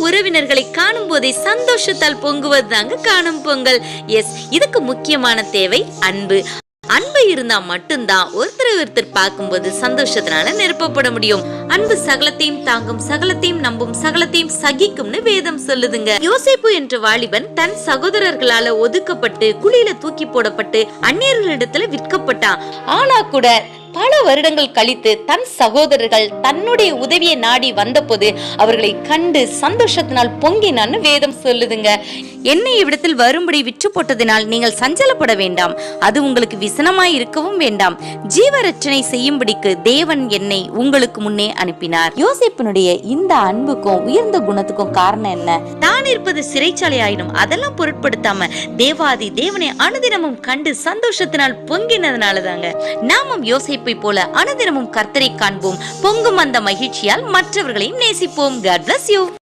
உறவினர்களை காணும் போதே சந்தோஷத்தால் பொங்குவது தாங்க காணும் பொங்கல். எஸ், இதுக்கு முக்கியமான தேவை அன்பு. அன்பு இருந்தா மட்டும்தான் ஒருத்தர் பார்க்கும்போது சந்தோஷத்தினால நிரப்பப்பட முடியும். அன்பு சகலத்தையும் தாங்கும், சகலத்தையும் நம்பும், சகலத்தையும் சகிக்கும்னு வேதம் சொல்லுதுங்க. யோசேப்பு என்ற வாலிபன் தன் சகோதரர்களால ஒதுக்கப்பட்டு குழியில தூக்கி போடப்பட்டு அந்நியர்களிடத்துல விற்கப்பட்டான். ஆனா கூட பல வருடங்கள் கழித்து தன் சகோதரர்கள் தன்னுடைய உதவியை நாடி வந்தபோது அவர்களை கண்டு சந்தோஷத்தினால் பொங்கினான்னு வேதம் சொல்லுதுங்க. என்னை இவ்விடத்தில் வரும்படி விற்று போட்டதினால் நீங்கள் சஞ்சலப்பட வேண்டாம், அது உங்களுக்கு விசனமாய் இருக்கவும் வேண்டாம். ஜீவரட்சணை செய்யும்படிக்கு தேவன் என்னை உங்களுக்கு முன்னே அனுப்பினார். யோசேப்பினுடைய இந்த அன்புக்கும் உயர்ந்த குணத்துக்கும் காரணம் என்ன? தான் இருப்பது சிறைச்சாலை ஆயினும் அதெல்லாம் பொருட்படுத்தாம தேவாதி தேவனை அனுதினமும் கண்டு சந்தோஷத்தினால் பொங்கினதுனாலதாங்க. நாமும் யோசேப்பை போல அனுதினமும் கர்த்தரை காண்போம். பொங்கும் அந்த மகிழ்ச்சியால் மற்றவர்களையும் நேசிப்போம். God bless you.